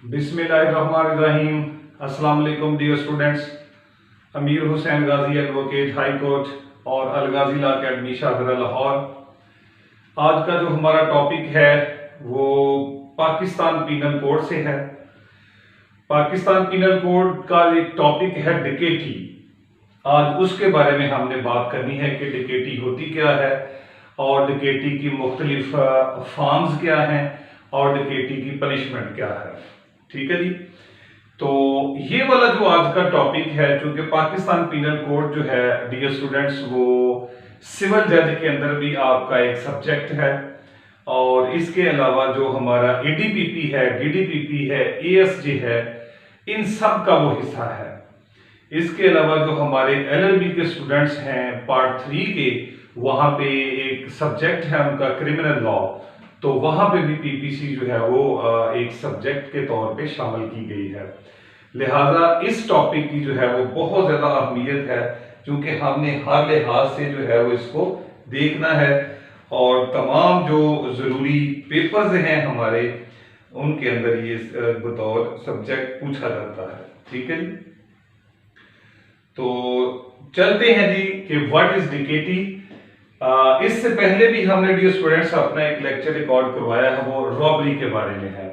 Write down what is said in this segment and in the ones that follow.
बिस्मिल्लाहिर्रहमानिर्रहीम। अस्सलाम वालेकुम डियर स्टूडेंट्स। अमीर हुसैन गाजी एडवोकेट हाई कोर्ट और अलगाजी लॉ अकेडमी शाहदरा लाहौर। आज का जो हमारा टॉपिक है वो पाकिस्तान पीनल कोड से है। पाकिस्तान पीनल कोड का एक टॉपिक है डिकेटी। आज उसके बारे में हमने बात करनी है कि डिकेटी होती क्या है और डिकेटी की मुख्तलिफ फॉर्म्स क्या हैं और डिकेटी की पनिशमेंट क्या है। ठीक है जी। तो ये वाला जो आज का टॉपिक है, चूंकि पाकिस्तान पीनल कोड जो है डियर स्टूडेंट्स वो सिविल जज के अंदर भी आपका एक सब्जेक्ट है और इसके अलावा जो हमारा एडीपीपी है, डीडीपीपी है, एएसजे है, इन सब का वो हिस्सा है। इसके अलावा जो हमारे एलएलबी के स्टूडेंट्स हैं पार्ट 3 के, वहां पे एक सब्जेक्ट है उनका क्रिमिनल लॉ, तो वहां पे भी पीपीसी जो है वो एक सब्जेक्ट के तौर पे शामिल की गई है। लिहाजा इस टॉपिक की जो है वो बहुत ज्यादा अहमियत है, क्योंकि हमने हर लिहाज से जो है वो इसको देखना है और तमाम जो जरूरी पेपर्स हैं हमारे, उनके अंदर ये बतौर सब्जेक्ट पूछा जाता है। ठीक है जी। तो चलते हैं जी कि व्हाट इज डिकेटी। इससे पहले भी हमने डियर स्टूडेंट्स अपना एक लेक्चर रिकॉर्ड करवाया है, वो रॉबरी के बारे में है।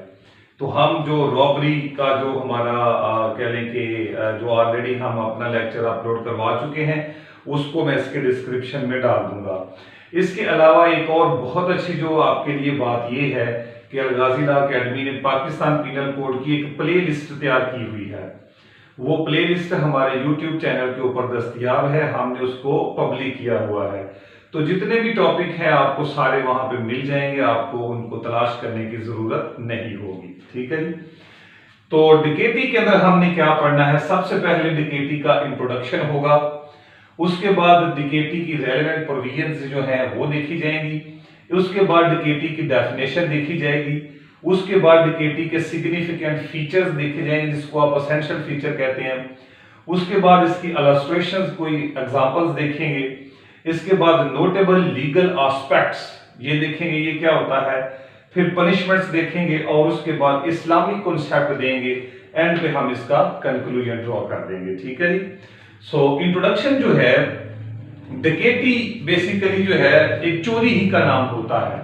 तो हम जो रॉबरी का जो हमारा कह लें कि जो ऑलरेडी हम अपना लेक्चर अपलोड करवा चुके हैं, उसको मैं इसके डिस्क्रिप्शन में डाल दूंगा। इसके अलावा एक और बहुत अच्छी जो आपके लिए बात ये है कि अलगाजी लॉ अकेडमी ने पाकिस्तान पीनल कोड की एक प्ले लिस्ट तैयार की हुई है। वो प्ले लिस्ट हमारे यूट्यूब चैनल के ऊपर दस्तयाब है, हमने उसको पब्लिक किया हुआ है। तो जितने भी टॉपिक हैं आपको सारे वहां पे मिल जाएंगे, आपको उनको तलाश करने की जरूरत नहीं होगी। ठीक है जी। तो डिकेटी के अंदर हमने क्या पढ़ना है, सबसे पहले डिकेटी का इंट्रोडक्शन होगा, उसके बाद डिकेटी की रेलेवेंट प्रोविजंस जो है वो देखी जाएंगी, उसके बाद डिकेटी की डेफिनेशन देखी जाएगी, उसके बाद डिकेटी के सिग्निफिकेंट फीचर्स देखे जाएंगे जिसको आप एसेंशियल फीचर कहते हैं, उसके बाद इसकी इलस्ट्रेशंस कोई एग्जांपल्स देखेंगे, इसके बाद नोटेबल लीगल एस्पेक्ट्स ये देखेंगे ये क्या होता है, फिर पनिशमेंट्स देखेंगे और उसके बाद इस्लामिक कॉन्सेप्ट देंगे, एंड पे हम इसका कंक्लूजन ड्रॉ कर देंगे। ठीक है जी। सो इंट्रोडक्शन जो है, डिकेटी बेसिकली जो है एक चोरी ही का नाम होता है।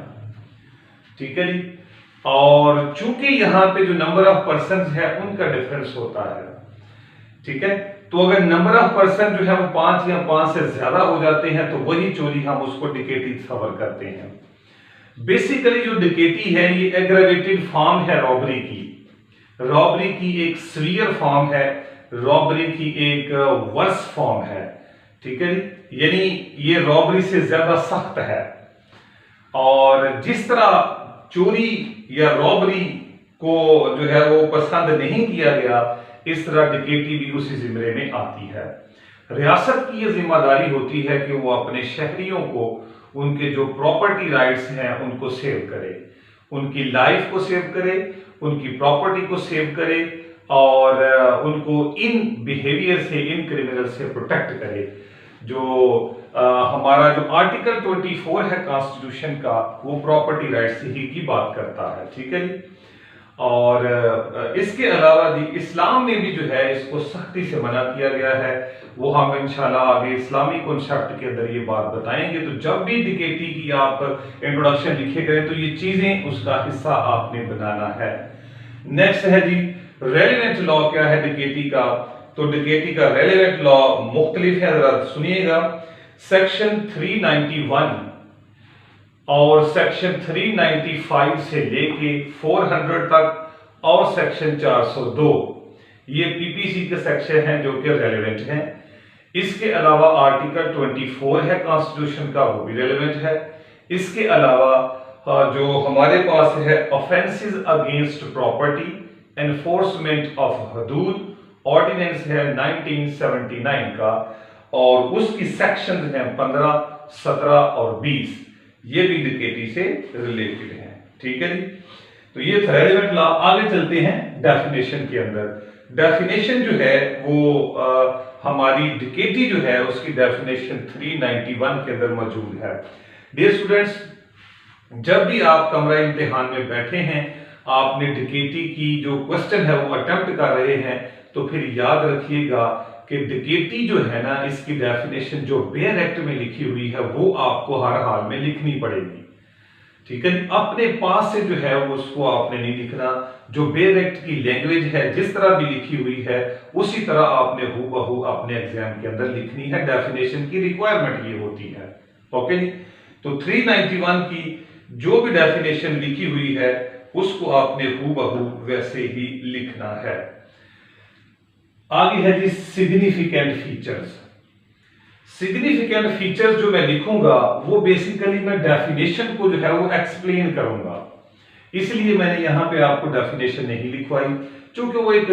ठीक है जी। और चूंकि यहां पे जो नंबर ऑफ पर्सन है उनका डिफरेंस होता है। ठीक है। तो अगर नंबर ऑफ पर्सन जो है वो 5 या 5 से ज्यादा हो जाते हैं तो वही चोरी हम उसको डिकेटी कवर करते हैं। बेसिकली जो डिकेटी है ये एग्रेवेटेड फॉर्म है रॉबरी की। रॉबरी की एक सीवियर फॉर्म है, रॉबरी की एक वर्स फॉर्म है। ठीक है, यानी ये रॉबरी से ज्यादा सख्त है। और जिस तरह चोरी या रॉबरी को जो है वो पसंद नहीं किया गया, इस तरह डिकेटी भी उसी जिम्मे में आती है। रियासत की यह जिम्मेदारी होती है कि वो अपने शहरियों को उनके जो प्रॉपर्टी राइट्स हैं उनको सेव करे, उनकी लाइफ को सेव करे, उनकी प्रॉपर्टी को सेव करे और उनको इन बिहेवियर से, इन क्रिमिनल से प्रोटेक्ट करे। जो हमारा जो आर्टिकल 24 है कॉन्स्टिट्यूशन का, वो प्रॉपर्टी राइट्स ही की बात करता है। ठीक है जी। और इसके अलावा इस्लाम में भी जो है इसको सख्ती से मना किया गया है। वो हम इंशाल्लाह आगे इस्लामी कॉन्सेप्ट के अंदर ये बात बताएंगे। तो जब भी डिकेटी की आप इंट्रोडक्शन लिखे गए तो ये चीजें उसका हिस्सा आपने बनाना है। नेक्स्ट है जी रेलेवेंट लॉ क्या है डिकेटी का। तो डिकेटी का रेलेवेंट लॉ मुख्तलिफ है, जरा सुनिएगा। सेक्शन 391 और सेक्शन 395 से लेके 400 तक और सेक्शन 402 ये पीपीसी के सेक्शन हैं जो कि रेलेवेंट हैं। इसके अलावा आर्टिकल 24 है कॉन्स्टिट्यूशन का, वो भी रेलेवेंट है। इसके अलावा जो हमारे पास है offences against property, enforcement of Hudood ordinance है 1979 का, और उसकी सेक्शन हैं 15, 17 और 20, ये भी डिकेटी से रिलेटेड है। ठीक है जी। तो ये था रेलेवेंट लॉ। आगे चलते हैं डेफिनेशन के अंदर। डेफिनेशन जो है वो हमारी डिकेटी जो है उसकी डेफिनेशन 391 के अंदर मौजूद है। डियर स्टूडेंट्स, जब भी आप कमरा इम्तिहान में बैठे हैं आपने डकैती की जो क्वेश्चन है वो अटेम्प्ट कर रहे हैं, तो फिर याद रखिएगा कि डकैती जो है ना, इसकी डेफिनेशन जो बेयर एक्ट में लिखी हुई है वो आपको हर हाल में लिखनी पड़ेगी। ठीक है, अपने पास से जो है वो उसको आपने नहीं लिखना, जो बेयर एक्ट की लैंग्वेज है जिस तरह भी लिखी हुई है उसी तरह आपने हूबहू अपने एग्जाम के अंदर लिखनी है। डेफिनेशन की रिक्वायरमेंट ये होती है। ओके जी, तो 391 की जो भी डेफिनेशन लिखी हुई है उसको आपने हूबहू वैसे ही लिखना है। आगे है जी सिग्निफिकेंट फीचर्स। सिग्निफिकेंट फीचर्स जो मैं लिखूंगा वो बेसिकली मैं डेफिनेशन को जो है वो एक्सप्लेन करूंगा, इसलिए मैंने यहां पे आपको डेफिनेशन नहीं लिखवाई, क्योंकि वो एक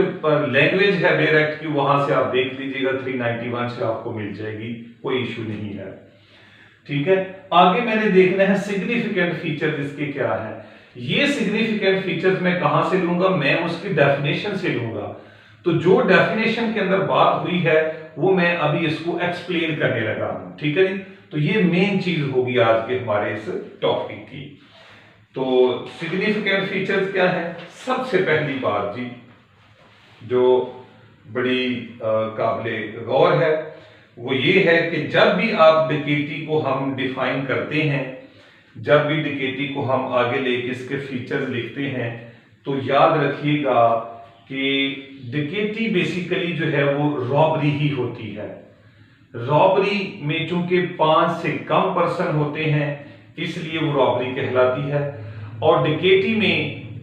लैंग्वेज है बेयर एक्ट की, वहां से आप देख लीजिएगा 391 से आपको मिल जाएगी, कोई इशू नहीं है। ठीक है, आगे मैंने देखना है सिग्निफिकेंट फीचर्स इसके क्या है। ये सिग्निफिकेंट फीचर्स मैं कहां से लूंगा, मैं उसकी डेफिनेशन से लूंगा। तो जो डेफिनेशन के अंदर बात हुई है वो मैं अभी इसको एक्सप्लेन करने लगा हूं। ठीक है जी, तो ये मेन चीज होगी आज के हमारे इस टॉपिक की। तो सिग्निफिकेंट फीचर्स क्या है, सबसे पहली बात जी जो बड़ी काबिले गौर है वो ये है कि जब भी आप डकैती को हम डिफाइन करते हैं, जब भी डकैती को हम आगे लेके इसके फीचर्स लिखते हैं, तो याद रखिएगा कि डकैती बेसिकली जो है वो रॉबरी ही होती है। रॉबरी में चूंकि 5 से कम पर्सन होते हैं इसलिए वो रॉबरी कहलाती है, और डकैती में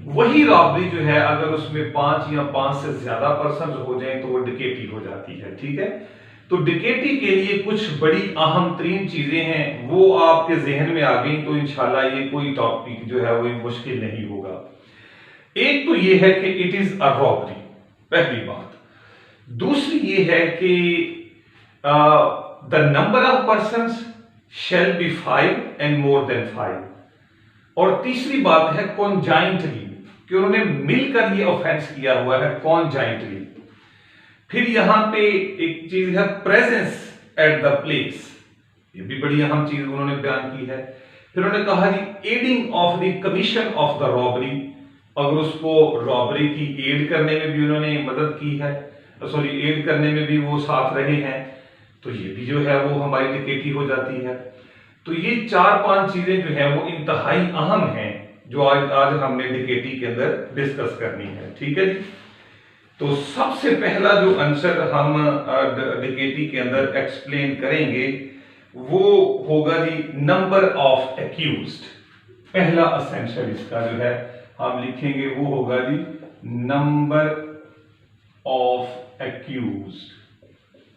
वही रॉबरी जो है अगर उसमें 5 या 5 से ज्यादा पर्सन हो जाए तो वो डकैती हो जाती है। ठीक है, तो डकैती के लिए कुछ बड़ी अहम तरीन चीजें हैं, वो आपके जहन में आ गई तो इंशाल्लाह ये कोई टॉपिक जो है वो मुश्किल नहीं होगा। एक तो ये है कि इट इज अ रॉबरी, पहली बात। दूसरी ये है कि the number of persons shall be 5 and more then 5, और तीसरी बात है कॉन्जाइंटली, कि उन्होंने मिलकर ये ऑफेंस किया हुआ है कॉन्जाइंटली। फिर यहां पे एक चीज है प्रेजेंस एट द प्लेस, ये भी बड़ी अहम चीज उन्होंने बयान की है। फिर उन्होंने कहा जी aiding of the commission of the robbery, अगर उसको रॉबरी की एड करने में भी उन्होंने मदद की है, सॉरी एड करने में भी वो साथ रहे हैं, तो ये भी जो है वो हमारी डकैती हो जाती है। तो ये 4-5 चीजें जो है वो इंतहाई अहम हैं जो आज हमने डकैती के अंदर डिस्कस करनी है। ठीक है जी, तो सबसे पहला जो आंसर हम डकैती के अंदर एक्सप्लेन करेंगे वो होगा जी नंबर ऑफ एक्यूज्ड। पहला असेंशियल इसका जो है हम लिखेंगे वो होगा जी नंबर ऑफ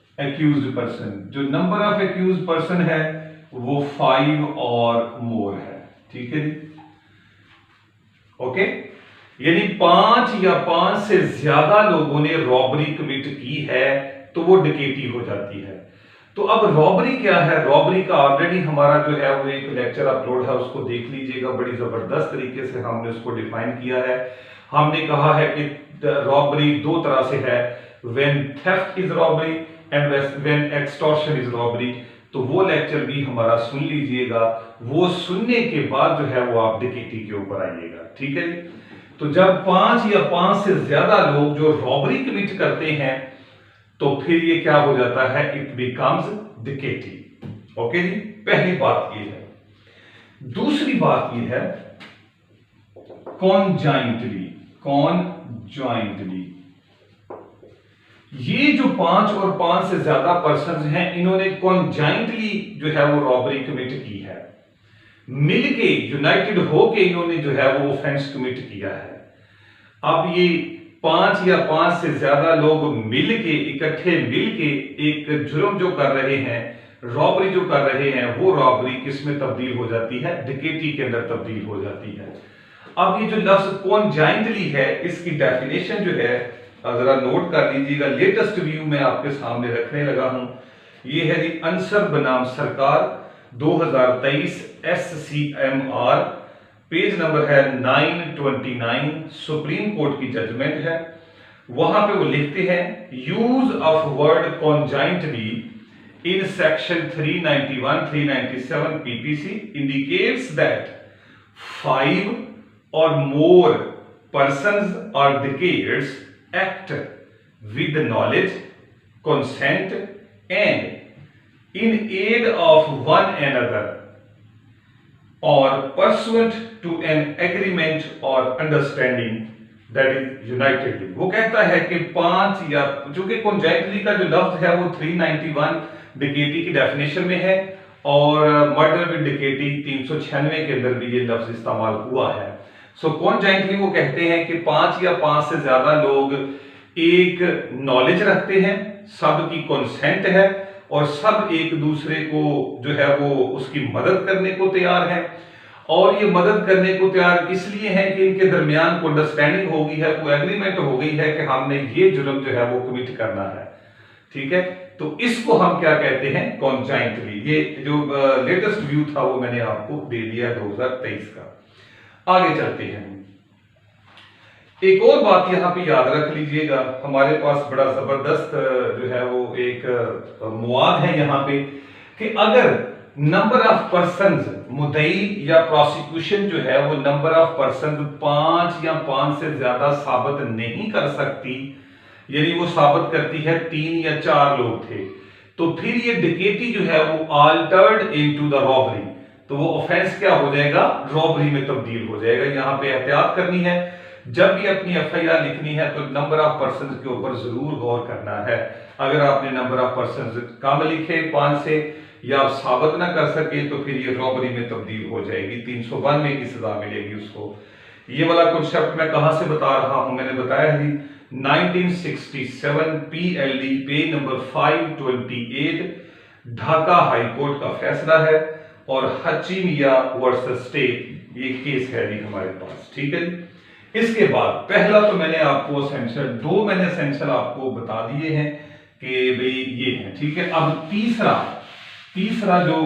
एक्यूज्ड पर्सन। जो नंबर ऑफ एक्यूज्ड पर्सन है वो 5 और मोर है। ठीक है जी, ओके, यानी 5 या 5 से ज्यादा लोगों ने रॉबरी कमिट की है तो वो डकैती हो जाती है। तो अब रॉबरी क्या है, रॉबरी का ऑलरेडी हमारा जो है वो एक लेक्चर अपलोड है, उसको देख लीजिएगा, बड़ी जबरदस्त तरीके से हमने उसको डिफाइन किया है। हमने कहा है कि रॉबरी 2 तरह से है, when theft is robbery and when extortion is robbery. तो वो लेक्चर भी हमारा सुन लीजिएगा, वो सुनने के बाद जो है वो आप डकैती के ऊपर आइएगा। ठीक है जी, तो जब 5 या 5 से ज्यादा लोग जो रॉबरी कमिट करते हैं तो फिर ये क्या हो जाता है, इट बिकम्स डकैती। ओके जी, पहली बात ये है। दूसरी बात ये है कॉन्जाइंटली। ये जो 5 और 5 से ज्यादा पर्सन हैं इन्होंने कॉन्जाइंटली जो है वो रॉबरी कमिट की है, मिलके यूनाइटेड होके इन्होंने जो है वो ऑफेंस कमिट किया है। अब ये 5 या 5 से ज्यादा लोग मिलके इकट्ठे मिलके एक जुर्म जो कर रहे हैं, रॉबरी जो कर रहे हैं, वो रॉबरी किस में तब्दील हो जाती है, डकैती के अंदर तब्दील हो जाती है। अब ये जो लफ्ज कॉन्जाइंटली है इसकी डेफिनेशन जो है जरा नोट कर लीजिएगा, लेटेस्ट व्यू में आपके सामने रखने लगा हूं। ये है जी अंसर बनाम सरकार 2023 SCMR, पेज नंबर है 929, सुप्रीम कोर्ट की जजमेंट है। वहां पे वो लिखते हैं use of word conjointly in section 391-397 PPC indicates that 5 or more persons or decades act with knowledge, consent and in aid of one another or pursuant to an agreement or understanding that is unitedly। वो कहता है कि पांच या, चूंकि conjointly का जो लफ्ज है वो 391 डिकेटी की डेफिनेशन में है और मर्डर विद डिकेटी 396 के अंदर भी ये लफ्ज इस्तेमाल हुआ है। सो conjointly वो कहते हैं कि पांच या पांच से ज्यादा लोग एक नॉलेज रखते हैं, सब की कंसेंट है और सब एक दूसरे को जो है वो उसकी मदद करने को तैयार हैं। और ये मदद करने को तैयार इसलिए है कि इनके दरमियान को अंडरस्टैंडिंग हो गई है, कोई एग्रीमेंट हो गई है कि हमने ये जुर्म जो है वो कमिट करना है। ठीक है, तो इसको हम क्या कहते हैं, कॉन्जाइंटली। ये जो लेटेस्ट व्यू था वो मैंने आपको दे दिया है 2023 का। आगे चलते हैं। एक और बात यहां पे याद रख लीजिएगा, हमारे पास बड़ा जबरदस्त जो है वो एक मुआद है यहां पे कि अगर नंबर ऑफ पर्संस, मुद्दई या प्रोसिक्यूशन जो है वो नंबर ऑफ पर्सन 5 या 5 से ज्यादा साबित नहीं कर सकती, यानी वो साबित करती है 3 या 4 लोग थे, तो फिर ये डिकेटी जो है वो अल्टर्ड इनटू द रॉबरी, तो वो ऑफेंस क्या हो जाएगा, रॉबरी में तब्दील हो जाएगा। यहां पे एहतियात करनी है, जब भी अपनी एफआईआर लिखनी है तो नंबर ऑफ पर्सन के ऊपर जरूर गौर करना है। अगर आपने नंबर ऑफ पर्सन कम लिखे 5 से या आप साबित ना कर सके तो फिर ये रॉबरी में तब्दील हो जाएगी, 392 की सजा मिलेगी उसको। ये वाला कॉन्सेप्ट मैं कहां से बता रहा हूं, मैंने बताया ही 1967 पीएलडी पे नंबर 528 ढाका हाई कोर्ट का फैसला है और हचीमिया वर्सेस स्टेट ये केस है जी हमारे पास। ठीक है जी, इसके बाद पहला तो मैंने आपको एसेंशियल, 2 मैंने एसेंशियल आपको बता दिए हैं कि भाई ये है। ठीक है, अब तीसरा जो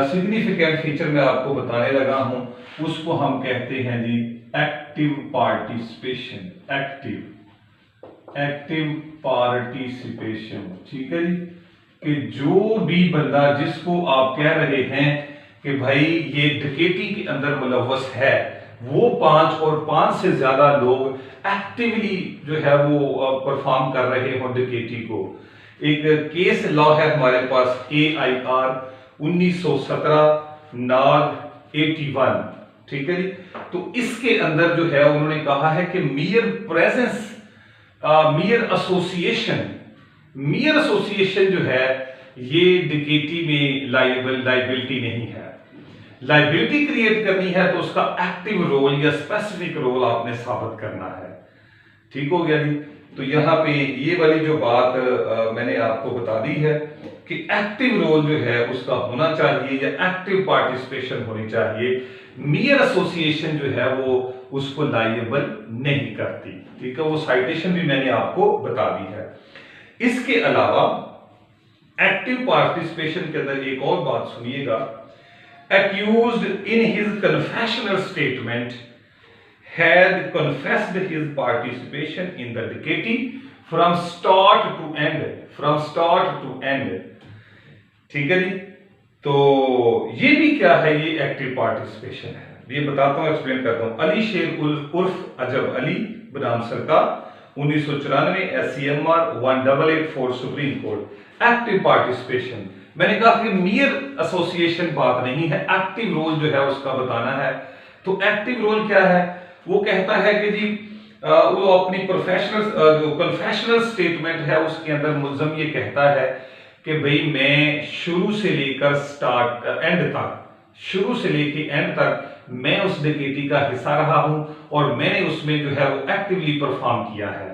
सिग्निफिकेंट फीचर मैं आपको बताने लगा हूं उसको हम कहते हैं जी एक्टिव पार्टिसिपेशन। Active participation. ठीक है जी, कि जो भी बंदा जिसको आप कह रहे हैं कि भाई ये डकैती के अंदर मुलव्वस है, वो 5 और 5 से ज्यादा लोग एक्टिवली जो है वो परफॉर्म कर रहे हो डकैती को। एक केस लॉ है हमारे पास AIR 1917 नाग 81। ठीक है जी, तो इसके अंदर जो है उन्होंने कहा है कि मियर प्रेजेंस, मियर एसोसिएशन जो है ये डकैती में लाइबिलिटी नहीं है। लाइबिलिटी क्रिएट करनी है तो उसका एक्टिव रोल या स्पेसिफिक रोल आपने साबित करना है। ठीक हो गया जी, तो यहां पे ये वाली जो बात मैंने आपको बता दी है कि एक्टिव रोल जो है उसका होना चाहिए या एक्टिव पार्टिसिपेशन होनी चाहिए। मियर एसोसिएशन जो है वो उसको लायबल नहीं करती। ठीक है, वो साइटेशन भी मैंने आपको बता दी है। इसके अलावा एक्टिव पार्टिसिपेशन के अंदर एक और बात सुनिएगा, accused in his confessional statement had confessed his participation in the decaying from start to end। ठीक है जी, तो ये भी क्या है, ये एक्टिव पार्टिसिपेशन है। ये बताता हूं, एक्सप्लेन करता हूं। अली शेर उर्फ अजब अली बनाम सरकार 1994 SCMR 1884 supreme court. Active participation, मैंने कहा कि मियर एसोसिएशन बात नहीं है, एक्टिव रोल जो है उसका बताना है। तो एक्टिव रोल क्या है, वो कहता है कि जी वो अपनी प्रोफेशनल जो कन्फेशनल स्टेटमेंट है उसके अंदर मुल्ज़म ये कहता है कि भाई मैं शुरू से लेकर एंड तक मैं उस डकैती का हिस्सा रहा हूं और मैंने उसमें जो है वो एक्टिवली परफॉर्म किया है।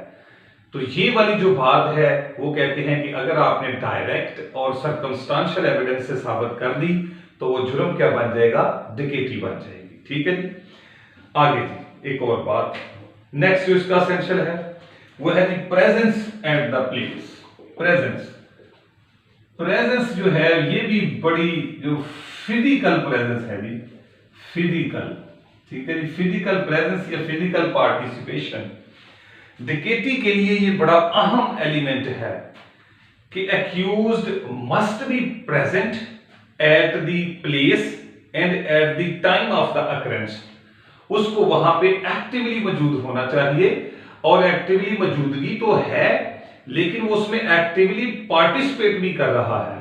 तो ये वाली जो बात है वो कहते हैं कि अगर आपने डायरेक्ट और सर्कमस्टांशियल एविडेंस से साबित कर दी तो वो जुर्म क्या बन जाएगा, डकैती बन जाएगी। ठीक है जी, आगे जी एक और बात, नेक्स्ट जो इसका एसेंशियल है वो है जी presence at the place. Presence जो है ये भी बड़ी जो फिजिकल प्रेजेंस है जी, फिजिकल। ठीक है जी, फिजिकल प्रेजेंस या फिजिकल पार्टिसिपेशन डकैती के लिए ये बड़ा अहम एलिमेंट है कि accused must be present at the place and at the time of the occurrence. उसको वहां पे एक्टिवली मौजूद होना चाहिए। और एक्टिवली मौजूदगी तो है, लेकिन वो उसमें एक्टिवली पार्टिसिपेट भी कर रहा है।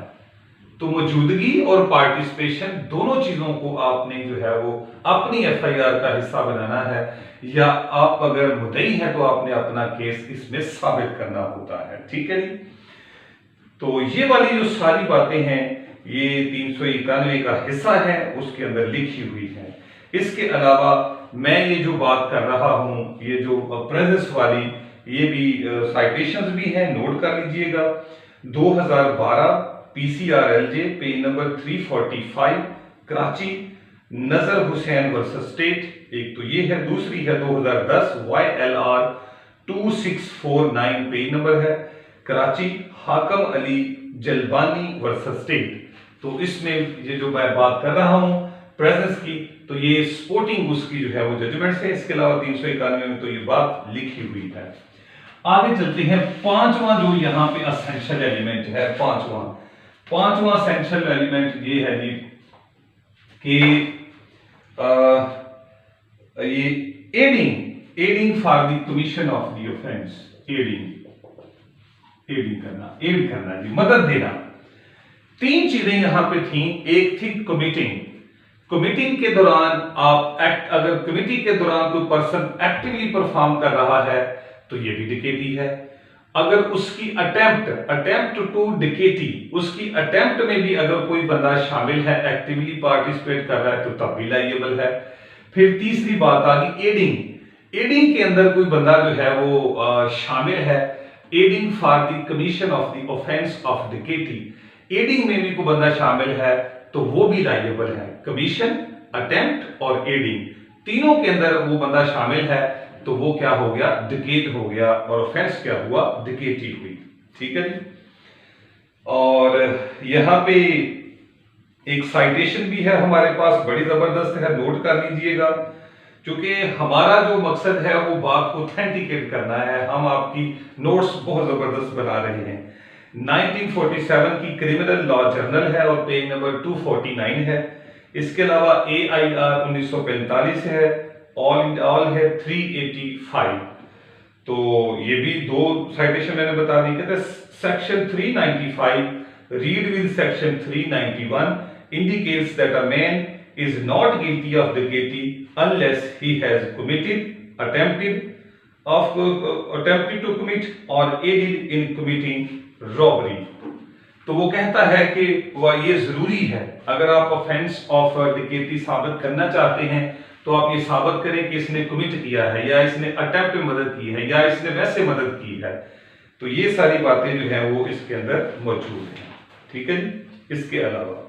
तो मौजूदगी और पार्टिसिपेशन दोनों चीजों को आपने जो है वो अपनी एफआईआर का हिस्सा बनाना है, या आप अगर मुद्दई है तो आपने अपना केस इसमें साबित करना होता है। ठीक है जी। तो ये वाली जो सारी बातें हैं ये 391 का हिस्सा है, उसके अंदर लिखी हुई है। इसके अलावा मैं ये जो बात कर रहा हूं, ये जो प्रेजेंस वाली, ये भी साइटेशंस भी हैं, नोट कर लीजिएगा। 2012 PCRLJ पेज नंबर 345 कराची, नजर हुसैन वर्सेस स्टेट, एक तो ये है। दूसरी है 2010 YLR 2649 पेज नंबर है, कराची, हाकम अली जलबानी वर्सेस स्टेट। तो इसमें ये जो मैं बात कर रहा हूं प्रेजेंस की, तो ये स्पोर्टिंग उसकी जो है वो जजमेंट है। इसके अलावा 391 में तो ये बात लिखी हुई है। आगे चलते हैं। पांचवा जो यहाँ पे असेंशियल एलिमेंट है, पांचवा असेंशियल एलिमेंट ये है जी कि ये adding for the commission of the offence. Add करना जी, मदद देना। तीन चीजें यहां पे थी। एक थी कमिटिंग के दौरान आप अगर कमिटी के दौरान कोई पर्सन एक्टिवली परफॉर्म कर रहा है तो ये भी डिकेटी है। अगर उसकी अटेम्प्ट टू डिकेटी, उसकी अटेम्प्ट में भी अगर कोई बंदा शामिल है, एक्टिवली पार्टिसिपेट कर रहा है, तो तब भी लायबल है। फिर तीसरी बात आ गई एडिंग के अंदर कोई बंदा जो है वो शामिल है, aiding for the commission of the offence of dacoity, aiding में भी कोई बंदा शामिल है तो वो भी लायबल है। कमीशन, अटेम्प्ट और एडिंग, तीनों के अंदर वो बंदा शामिल है तो वो क्या हो गया, डिकेट हो गया, और ऑफेंस क्या हुआ, डिकेटी हुई। ठीक है जी। और यहां पे एक साइटेशन भी है हमारे पास, बड़ी जबरदस्त है, नोट कर लीजिएगा। क्योंकि हमारा जो मकसद है वो बात को ऑथेंटिकेट करना है, हम आपकी नोट्स बहुत जबरदस्त बना रहे हैं। 1947 की क्रिमिनल लॉ जर्नल है और पेज नंबर 249 है। इसके अलावा AIR 1945 है, ऑल है 385। तो ये भी दो साइटेशन मैंने बता दी। कहते section 395 read with section 391 indicates that a man is not guilty of dickety unless he has attempted to commit or aided in committing robbery। तो वो कहता है कि वह ये जरूरी है, अगर आप ऑफेंस ऑफ डिकेटी साबित करना चाहते हैं तो आप ये साबित करें कि इसने कमिट किया है, या इसने अटेम्प्ट में मदद की है, या इसने वैसे मदद की है। तो ये सारी बातें जो है वो इसके अंदर मौजूद है। ठीक है जी। इसके अलावा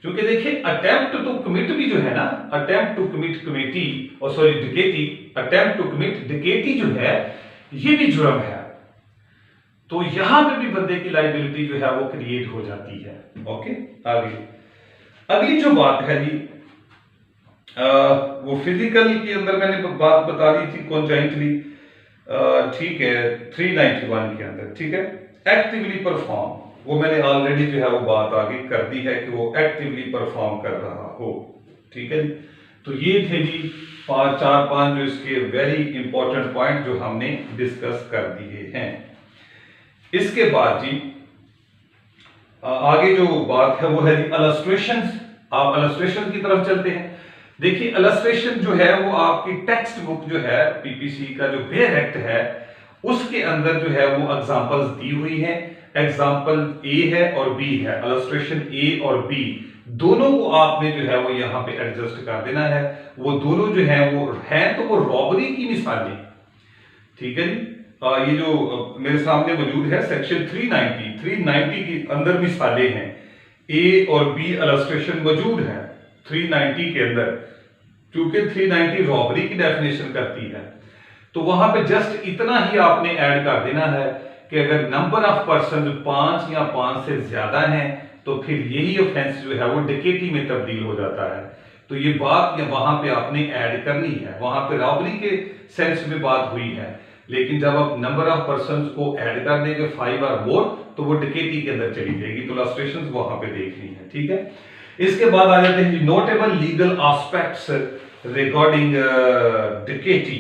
क्योंकि देखिए अटेम्प्ट टू कमिट भी जो है ना, अटेम्प्ट टू कमिट कमेटी और सॉरी डिकेटी, अटेम्प्ट टू कमिट डिकेटी जो है ये भी जुर्म है। तो यहां पे भी बंदे की लायबिलिटी जो है वो क्रिएट हो जाती है। ओके, आगे अगली जो बात है जी, वो फिजिकल के अंदर मैंने बात बता दी थी कॉन्जाइंटली। ठीक है, 391 के अंदर, ठीक है, एक्टिवली परफॉर्म, वो मैंने ऑलरेडी जो है वो बात आगे कर दी है कि वो एक्टिवली परफॉर्म कर रहा हो। ठीक है जी। तो ये थे जी 4-5 जो इसके वेरी इंपॉर्टेंट पॉइंट जो हमने डिस्कस कर दिए हैं। इसके बाद जी आगे जो बात है वो है जी इलस्ट्रेशंस। आप इलस्ट्रेशन की तरफ चलते हैं। देखिए इलस्ट्रेशन जो है वो आपकी टेक्स्ट बुक जो है पीपीसी का जो बेयर एक्ट है उसके अंदर जो है वो एग्जांपल्स दी हुई हैं। एग्जांपल ए है और बी है, इलस्ट्रेशन ए और बी दोनों को आपने जो है वो यहाँ पे एडजस्ट कर देना है। वो दोनों जो है वो हैं तो वो रॉबरी की मिसालें। ठीक है जी। ये जो मेरे सामने मौजूद है सेक्शन 390 के अंदर मिसालें हैं, ए और बी इलस्ट्रेशन मौजूद है 390 के अंदर, क्योंकि 390 रॉबरी की डेफिनेशन करती है। तो वहां पे जस्ट इतना ही आपने ऐड कर देना है कि अगर नंबर ऑफ पर्सन 5 या 5 से ज्यादा हैं तो फिर यही ऑफेंस जो है वो डिकेटी में तब्दील हो जाता है। तो ये बात वहां पे आपने ऐड करनी है। वहां पे रॉबरी के सेंस में बात हुई है, लेकिन जब आप नंबर ऑफ पर्सन को ऐड कर देंगे 5 और मोर तो वो डिकेटी के अंदर चली जाएगी। तो इलस्ट्रेशंस वहां पे देखनी है। ठीक है। इसके बाद आ जाते हैं नोटेबल लीगल एस्पेक्ट्स रिगार्डिंग डिकेटी।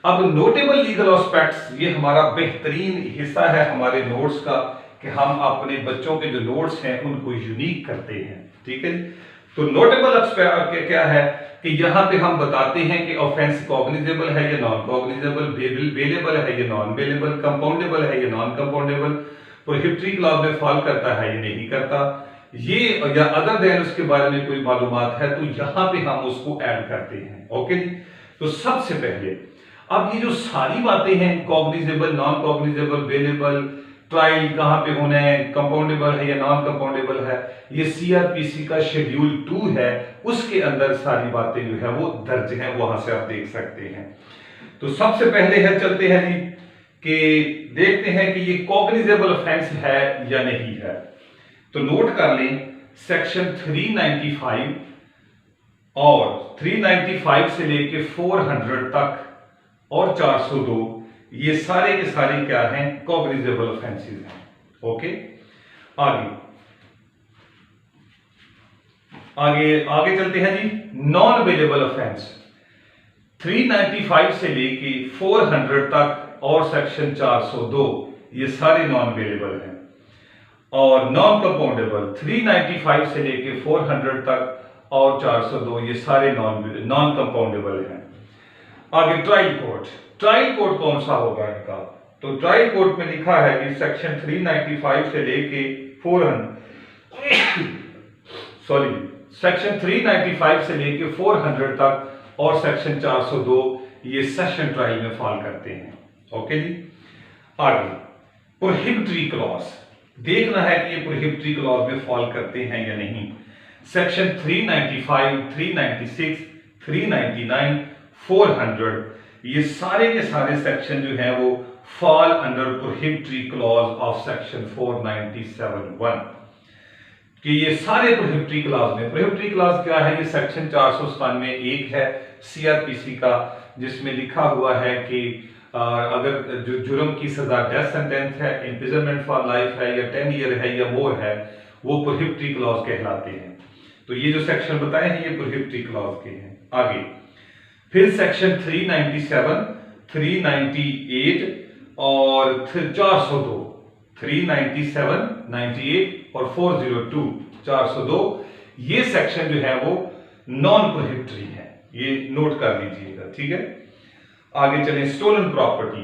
अब नोटेबल लीगल एस्पेक्ट्स, ये हमारा बेहतरीन हिस्सा है हमारे नोट्स का कि हम अपने बच्चों के जो नोट्स हैं उनको यूनिक करते हैं। ठीक है, तो नोटेबल एस्पेक्ट क्या है कि यहाँ पे हम बताते हैं कि ऑफेंस कॉग्निजेबल है या नॉन कॉग्निजेबल, बेलेबल है या नॉन बेलेबल, कंपाउंडेबल है या नॉन कंपाउंडेबल, प्रोहिबिटरी क्लॉज में फॉल करता है या नहीं करता, ये या अदर देन उसके बारे में कोई मालूमात है तो यहाँ पे हम उसको ऐड करते हैं। ओके जी, तो सबसे पहले अब ये जो सारी बातें हैं, cognizable, non cognizable, bailable, trial कहां पे होना है, कंपाउंडेबल है या नॉन कंपाउंडेबल है, ये सीआरपीसी का शेड्यूल 2 है, उसके अंदर सारी बातें जो है वो दर्ज हैं, वहां से आप देख सकते हैं। तो सबसे पहले है चलते हैं जी कि देखते हैं कि ये कॉग्निजेबल ऑफेंस है या नहीं है। तो नोट कर लें, सेक्शन 395 और 395 से लेके 400 तक और 402, ये सारे के सारे क्या हैं, कॉग्निजेबल ऑफेंसेस हैं। ओके, आगे आगे आगे चलते हैं जी। नॉन बेलेबल ऑफेंस 395 से लेके 400 तक और सेक्शन 402, ये सारे नॉन बेलेबल हैं। और नॉन कंपाउंडेबल 395 से लेके 400 तक और 402, ये सारे नॉन कंपाउंडेबल हैं। आगे ट्रायल कोर्ट, ट्रायल कोर्ट कौन सा होगा इनका, तो ट्रायल कोर्ट में लिखा है कि सेक्शन 395 से लेके 400 सॉरी सेक्शन 395 से लेके 400 तक और सेक्शन 402, ये सेशन ट्रायल में फॉल करते हैं। ओके जी, आगे प्रोहिबिटरी क्लॉज देखना है कि ये प्रोहिबिटरी क्लॉज में फॉल करते हैं या नहीं। सेक्शन 395, 396, 399, 400, ये सारे के सारे सेक्शन जो हैं वो fall under prohibitory clause of section 497(1) कि ये सारे प्रोहिबिटरी क्लॉज में, प्रोहिबिटरी क्लॉज क्या है, ये सेक्शन 497(1) है सीआरपीसी का, जिसमें लिखा हुआ है कि अगर जो जुर्म की सजा डेथ सेंटेंस है, इम्प्रिजनमेंट फॉर लाइफ है या 10 ईयर है या मोर है, वो प्रोहिबिटरी क्लॉज कहलाते हैं। तो ये जो सेक्शन बताए हैं ये प्रोहिबिटरी क्लॉज के हैं। आगे फिर सेक्शन 397, 398 और 402, 397, 98 और 402, 402, ये सेक्शन जो है वो नॉन प्रोहिबिटरी है, ये नोट कर लीजिएगा। ठीक है, आगे चलें, स्टोलन प्रॉपर्टी।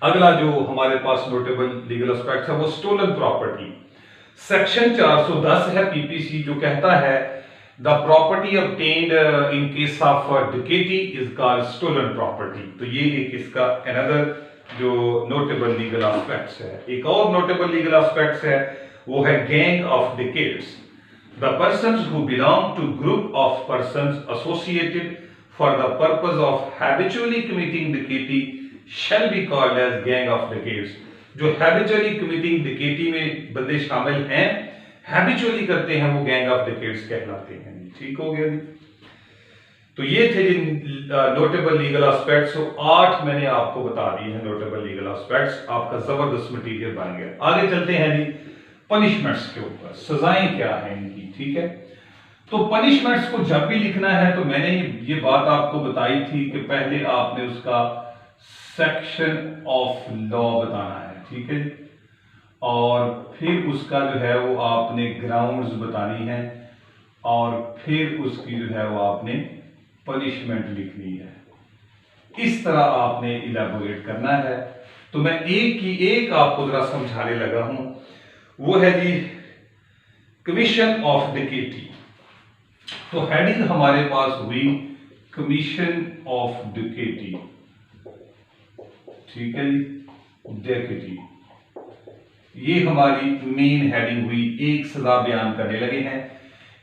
अगला जो हमारे पास नोटेबल लीगल एस्पेक्ट है वो स्टोलन प्रॉपर्टी। सेक्शन 410 है पीपीसी, जो कहता है the property obtained in case of डिकेटी is called stolen property। तो ये एक इसका another जो नोटेबल लीगल एस्पेक्ट्स है। एक और नोटेबल लीगल एस्पेक्ट्स है वो है gang of dacoits. The persons who belong to group of persons associated for the purpose of habitually committing deceit shall be called as gang of deceits। जो habitually committing deceit में बंदे शामिल हैं, habitually करते हैं, वो gang of deceits कहलाते हैं। ठीक हो गया जी। तो ये थे जिन नोटेबल लीगल एस्पेक्ट्स, 8 मैंने आपको बता दिए हैं नोटेबल लीगल एस्पेक्ट्स, आपका जबरदस्त मटेरियल बन गया। आगे चलते हैं जी पनिशमेंट्स के ऊपर, सजाएं क्या हैं इनकी। ठीक है, तो पनिशमेंट्स को जब भी लिखना है तो मैंने ये बात आपको बताई थी कि पहले आपने उसका सेक्शन ऑफ लॉ बताना है। ठीक है, और फिर उसका जो है वो आपने ग्राउंड्स बतानी है और फिर उसकी जो है वो आपने पनिशमेंट लिखनी है। इस तरह आपने इलेबोरेट करना है। तो मैं एक की एक आपको जरा समझाने लगा हूं, वो है जी कमीशन ऑफ डिकेटी। तो हेडिंग हमारे पास हुई कमीशन ऑफ डिकेटी। ठीक है जी, डिकेटी ये हमारी मेन हेडिंग हुई। एक सजा बयान करने लगे हैं।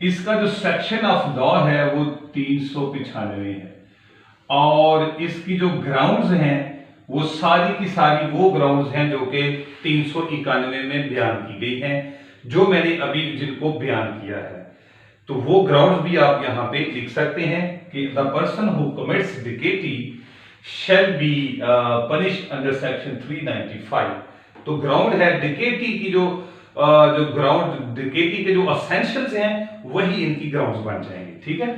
इसका जो सेक्शन ऑफ लॉ है वो 395 है और इसकी जो ग्राउंड्स हैं वो सारी की सारी वो ग्राउंड्स हैं जो कि 391 में बयान की गई हैं, जो मैंने अभी जिनको बयान किया है। तो वो ग्राउंड्स भी आप यहां पे लिख सकते हैं कि the person who commits dacoity shall be punished under section 395। तो ग्राउंड है डिकेटी की, जो ग्राउंड डिकेटी के जो असेंशियल्स हैं वही इनकी ग्राउंड्स बन जाएंगे। ठीक है,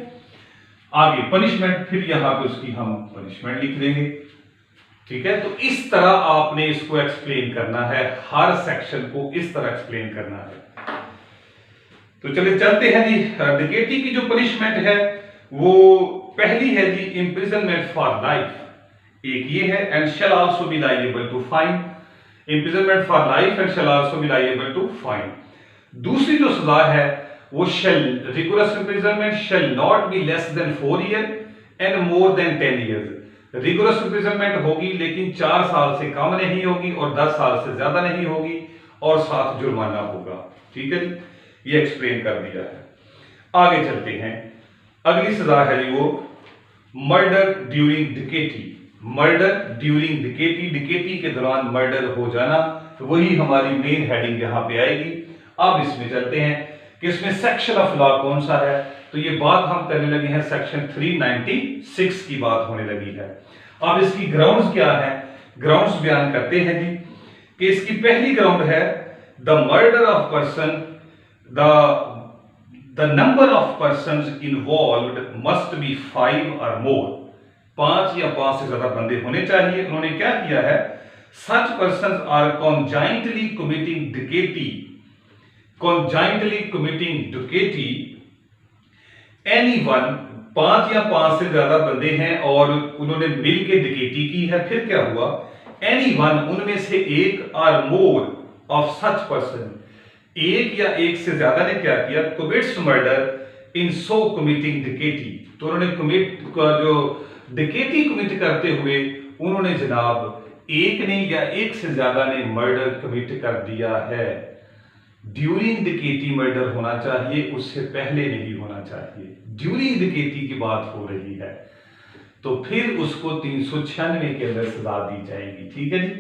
आगे पनिशमेंट, फिर यहां पे उसकी हम पनिशमेंट लिख देंगे। ठीक है, तो इस तरह आपने इसको एक्सप्लेन करना है, हर सेक्शन को इस तरह एक्सप्लेन करना है। तो चलिए चलते हैं जी। डकैती की जो पनिशमेंट है वो पहली है जी इम्प्रिजनमेंट फॉर लाइफ, एक ये है, and shall also be liable to fine. Imprisonment for life and shall also be liable to fine. दूसरी जो सजा है वो shall rigorous imprisonment shall not be less than 4 year and more than 10 years. Rigorous imprisonment होगी लेकिन 4 साल से कम नहीं होगी और 10 साल से ज्यादा नहीं होगी और साथ जुर्माना होगा। ठीक है जी, ये एक्सप्लेन कर दिया है। आगे चलते हैं, अगली सजा है जी वो मर्डर ड्यूरिंग डकैती। मर्डर ड्यूरिंग डकैती, डकैती के दौरान मर्डर हो जाना, तो वही हमारी मेन हेडिंग यहां पे आएगी। अब इसमें चलते हैं कि इसमें सेक्शन ऑफ लॉ कौन सा है, तो ये बात हम करने लगे हैं सेक्शन 396 की बात होने लगी है। अब इसकी ग्राउंड्स क्या है, ग्राउंड्स बयान करते हैं जी कि इसकी पहली ग्राउंड है the murder of person, the number of persons involved must be 5 और मोर। 5 या 5 से ज्यादा बंदे होने चाहिए। उन्होंने क्या किया है, सच पर्संस आर कॉन्जाइंटली कमिटिंग डकैती, conjointly committing डकैती, anyone, 5 या 5 से ज्यादा बंदे हैं और उन्होंने मिलकर डकैती की है। फिर क्या हुआ, anyone, उनमें से एक, और more of such person, एक या एक से ज्यादा ने क्या किया, commits murder in so committing डकैती। तो उन्होंने कमिट जो डकैती कमिट करते हुए उन्होंने जनाब एक ने या एक से ज्यादा ने मर्डर कमिट कर दिया है। ड्यूरिंग डकैती मर्डर होना चाहिए, उससे पहले नहीं होना चाहिए। ड्यूरिंग डकैती की बात हो रही है तो फिर उसको 396 के अंदर सजा दी जाएगी। ठीक है जी,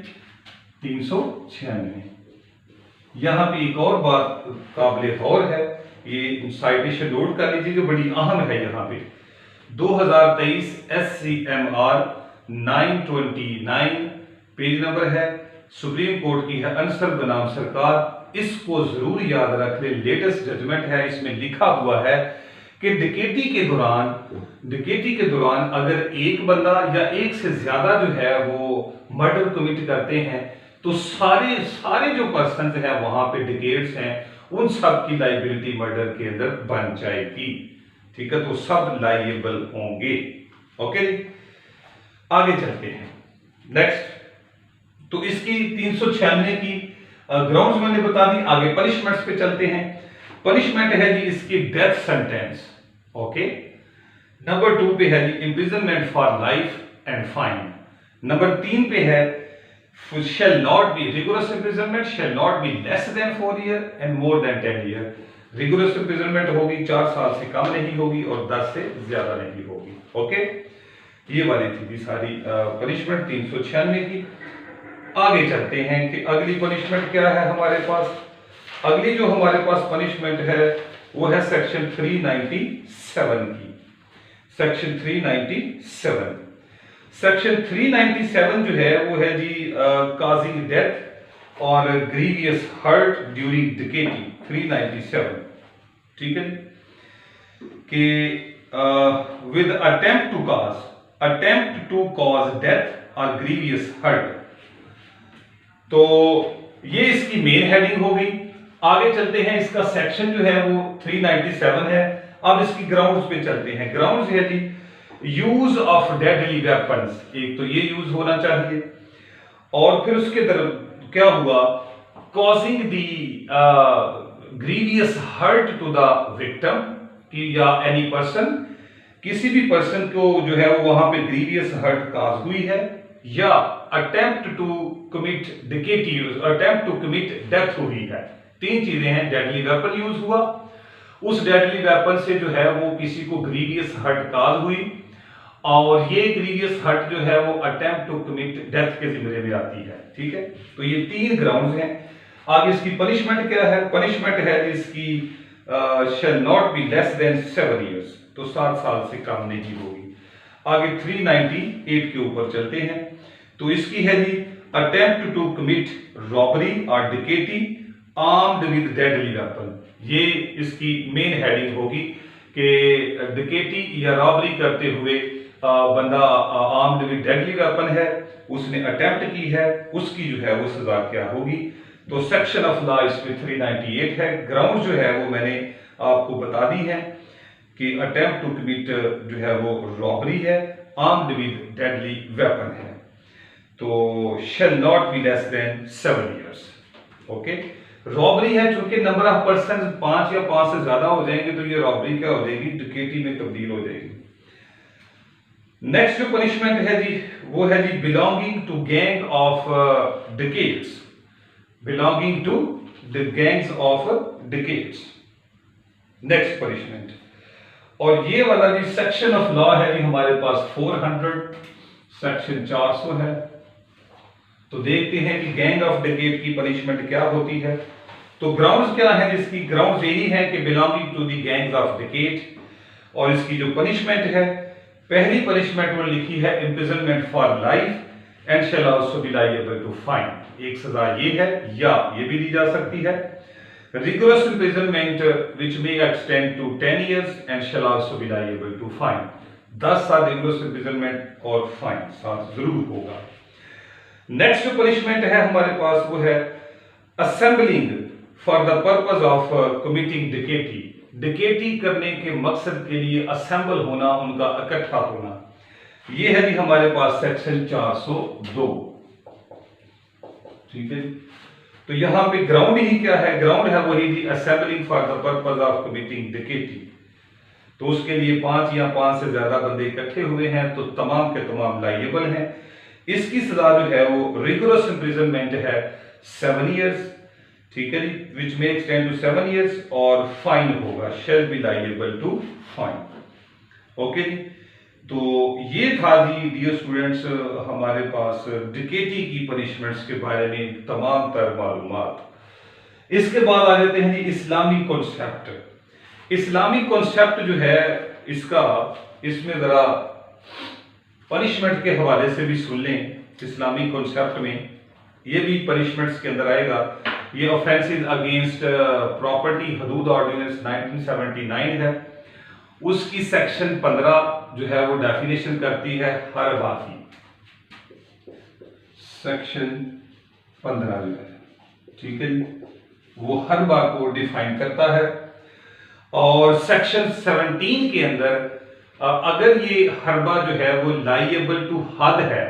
396। यहां पे एक और बात काबिल गौर है, ये साइटेशन नोट कर लीजिए जो बड़ी अहम है। यहां पे 2023 SCMR 929 पेज नंबर है, सुप्रीम कोर्ट की है, आंसर बनाम सरकार। इसको जरूर याद रख ले, लेटेस्ट जजमेंट है, इसमें लिखा हुआ है कि डकैती के दौरान अगर एक बंदा या एक से ज्यादा जो है वो मर्डर कमिट करते हैं तो सारे जो पर्सन है वहां पे डकैट्स हैं, उन सब की लाइबिलिटी मर्डर के अंदर बन जाएगी। ठीक है, तो सब लाइएबल होंगे। ओके, आगे चलते हैं नेक्स्ट। तो इसकी 396 की ग्राउंड्स मैंने बता दी। आगे पनिशमेंट्स पे चलते हैं। पनिशमेंट है जी इसकी डेथ सेंटेंस। ओके, नंबर 2 पे है जी imprisonment for life and fine. Number 3 पे है shall not be rigorous imprisonment shall not be less than 4 year and more than 10 year। rigorous imprisonment होगी, 4 साल से कम नहीं होगी और 10 से ज्यादा नहीं होगी। ओके, ये वाली थी सारी पनिशमेंट 396 की। आगे चलते हैं कि अगली पनिशमेंट क्या है हमारे पास। अगली जो हमारे पास पनिशमेंट है वो है सेक्शन 397 की। सेक्शन 397, सेक्शन 397 जो है वो है जी काजिंग डेथ और ग्रीवियस हर्ट ड्यूरिंग डकैती। 397, ठीक है, कि with attempt to cause death और ग्रीवियस हर्ट। तो ये इसकी मेन हेडिंग हो गई। आगे चलते हैं, इसका सेक्शन जो है वो 397 है। अब इसकी ग्राउंड्स पे चलते हैं। ग्राउंड्स है जी यूज ऑफ डेडली वेपन्स, एक तो ये यूज होना चाहिए और फिर उसके क्या हुआ, causing the grievous hurt to the victim, कि या एनी पर्सन, किसी भी पर्सन को जो है वो वहां पे ग्रीवियस हर्ट काज हुई है, या अटेम्प्ट टू कमिट डकैती, अटेम्प्ट टू कमिट डेथ हुई है। 3 चीजें हैं। डेडली वेपन यूज हुआ, उस डेडली वेपन से जो है वो किसी को ग्रीवियस हर्ट काज हुई, और ये ग्रीवियस हर्ट जो है वो अटेम्प्ट टू कमिट डेथ के जिम्मे में आती है। ठीक है, तो ये 3 ग्राउंड्स हैं। आगे इसकी पनिशमेंट क्या है, पनिशमेंट है इसकी shall not be less then 7 years, तो 7 साल से कम नहीं होगी। आगे 398 के ऊपर चलते हैं। तो इसकी है जी अटेम्प्ट टू कमिट रॉबरी और डकैती आर्म्ड विद डेडली वेपन। ये इसकी मेन हेडिंग होगी कि डकैती या रॉबरी करते हुए बंदा आर्म्ड विद डेडली वेपन है, उसने अटेम्प्ट की है, उसकी जो है वो सजा क्या होगी। तो सेक्शन ऑफ लॉ इसमें 398 है। ग्राउंड जो है वो मैंने आपको बता दी है कि अटेम्प्ट टू कमिट जो है वो रॉबरी है, आर्म्ड विद डेडली वेपन है, तो shell not be less then 7 years। Okay, robbery है, चूंकि नंबर ऑफ पर्सन 5 या 5 से ज्यादा हो जाएंगे तो ये रॉबरी क्या हो जाएगी, डकैती में तब्दील हो जाएगी। नेक्स्ट जो पनिशमेंट है जी वो है जी belonging to gang of dacoits, belonging to the gangs of dacoits, next punishment. और ये वाला जी सेक्शन ऑफ लॉ है जी हमारे पास 400, सेक्शन 400 है। तो देखते हैं कि गैंग ऑफ डकैट की पनिशमेंट क्या होती है। तो ग्राउंड्स क्या है जिसकी, ग्राउंड्स यही है कि belonging to the gangs of dacoit. और इसकी जो पनिशमेंट है, पहली पनिशमेंट में लिखी है imprisonment for life and shall also be liable to fine. एक सजा ये है या ये भी दी जा सकती है, rigorous imprisonment which may extend to 10 years and shall also be liable to fine. 10 साल रिगोरस इम्प्रिजनमेंट और फाइन साथ जरूर होगा। नेक्स्ट जो पनिशमेंट है हमारे पास वो है assembling for the purpose of committing डकैती, डकैती करने के मकसद के लिए असेंबल होना, उनका इकट्ठा होना। ये है जी हमारे पास सेक्शन 402। ठीक है, तो यहां पे ग्राउंड ही क्या है, ग्राउंड है वही जी assembling for the purpose of committing dakaiti. तो उसके लिए 5 या 5 से ज्यादा बंदे इकट्ठे हुए हैं तो तमाम के तमाम लायबल हैं। इसकी सजा जो है वो रिगोरस इम्प्रिजनमेंट है 7 years, ठीक है जी, which may extend to 7 years, और फाइन होगा, shall be liable to fine. Okay जी, तो ये था जी डियर स्टूडेंट्स हमारे पास डकैती की पनिशमेंट्स के बारे में तमाम तर मालूमात। इसके बाद आ जाते हैं जी इस्लामी कॉन्सेप्ट। इस्लामी कॉन्सेप्ट जो है इसका, इसमें जरा पनिशमेंट के हवाले से भी सुन लें। इस्लामी कॉन्सेप्ट में ये भी पनिशमेंट्स के अंदर आएगा। ये ऑफेंसेस अगेंस्ट प्रॉपर्टी हदूद ऑर्डिनेंस 1979 है, उसकी सेक्शन 15 जो है वो डेफिनेशन करती है हरबा की। सेक्शन 15 जो है, ठीक है जी, वो हरबा को डिफाइन करता है। और सेक्शन 17 के अंदर अगर ये हरबा जो है वो लायबल टू हद है,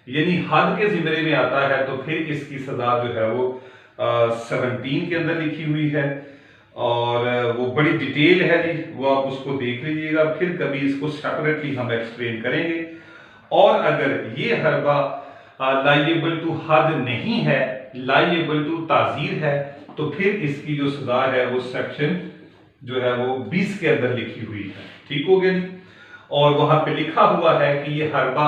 यानी हद के जिम्मे में आता है, तो फिर इसकी सजा जो है वो 17 के अंदर लिखी हुई है। और वो बड़ी डिटेल है जी, वो आप उसको देख लीजिएगा, फिर कभी इसको सेपरेटली हम एक्सप्लेन करेंगे। और अगर ये हरबा लायबल टू हद नहीं है, लायबल टू ताजीर है, तो फिर इसकी जो सजा है वो सेक्शन जो है वो 20 के अंदर लिखी हुई है। ठीक हो गया जी। और वहां पे लिखा हुआ है कि ये हरबा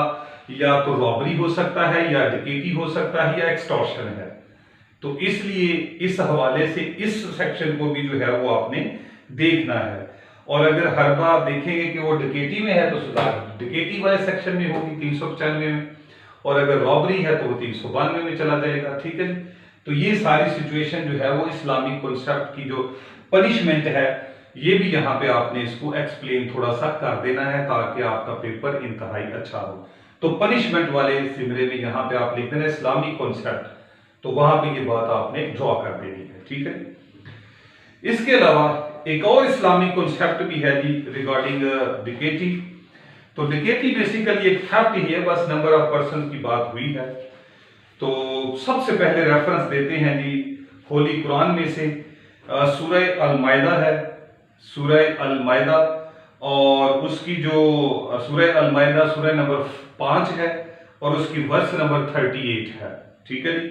या तो रॉबरी हो सकता है, या डकैती हो सकता है, या एक्सटॉर्शन है। तो इसलिए इस हवाले से इस सेक्शन को भी जो है वो आपने देखना है। और अगर हरबा आप देखेंगे कि वो डकैती में है तो सजा डकैती वाले सेक्शन में होगी 395 में, और अगर रॉबरी है तो वो 392 में चला जाएगा। ठीक है, तो ये सारी सिचुएशन जो है वो इस्लामिक कॉन्सेप्ट की जो पनिशमेंट है, ये भी यहाँ पे आपने इसको एक्सप्लेन थोड़ा सा कर देना है ताकि आपका पेपर इंतहाई अच्छा हो। तो पनिशमेंट वाले सिमरे में यहाँ पे आप लिख देना इस्लामिक कॉन्सेप्ट, तो वहां पे ये बात आपने ड्रॉ कर देनी है। ठीक है, इसके अलावा एक और इस्लामिक कॉन्सेप्ट भी है जी रिगार्डिंग डकैती। तो डकैती बेसिकली एक थेफ्ट ही है, बस नंबर ऑफ पर्सन की बात हुई है। तो सबसे पहले रेफरेंस देते हैं जी होली कुरान में से, सूरह अल-माइदा है, सूरह अल-माइदा, और उसकी जो सूरह अल-माइदा सूरह नंबर 5 है और उसकी वर्स नंबर 38 है। ठीक है जी,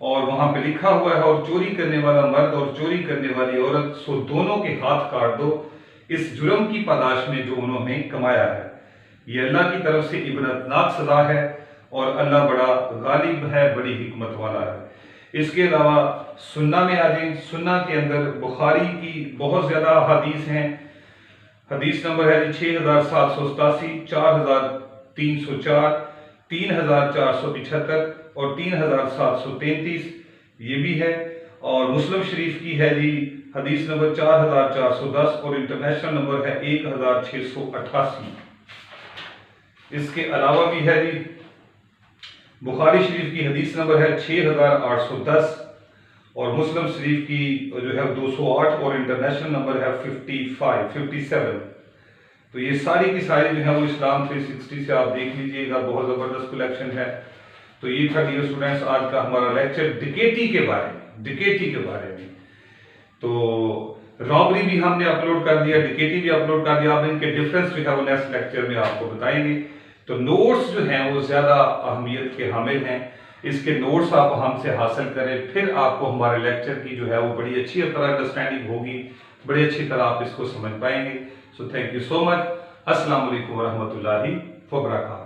और वहां पे लिखा हुआ है, और चोरी करने वाला मर्द और चोरी करने वाली औरत सो दोनों के हाथ काट दो इस जुर्म की पादाश में जो उन्होंने कमाया है। ये अल्लाह की तरफ से इबरतनाक सजा है, और अल्लाह बड़ा गालिब है, बड़ी हिकमत वाला है। इसके अलावा सुन्ना में आ जाए, सुन्ना के अंदर बुखारी की बहुत ज्यादा हदीस हैं। हदीस नंबर है 6787, 4304, 3475 और 3733, ये भी है। और मुस्लिम शरीफ की है जी हदीस नंबर 4410 और इंटरनेशनल नंबर है 1688। इसके अलावा भी है जी बुखारी शरीफ की हदीस नंबर है 6810 और मुस्लिम शरीफ की जो है 208 और इंटरनेशनल नंबर है 57। तो ये सारी की सारी जो है वो इस्लाम 360 से आप देख लीजिएगा, बहुत ज़बरदस्त कलेक्शन है। तो ये था डियर स्टूडेंट्स आज का हमारा लेक्चर डिकेटी के बारे में। तो रॉबरी भी हमने अपलोड कर दिया, डिकेटी भी अपलोड कर दिया। अब इनके डिफरेंस जो है वो नेक्स्ट लेक्चर में आपको बताएंगे। तो नोट्स जो हैं वो ज़्यादा अहमियत के हामिल हैं। इसके नोट्स आप हमसे हासिल करें, फिर आपको हमारे लेक्चर की जो है वो बड़ी अच्छी तरह अंडरस्टैंडिंग होगी, बड़ी अच्छी तरह आप इसको समझ पाएंगे। So thank you so much. अस्सलाम वालेकुम व रहमतुल्लाहि व बरकातहू।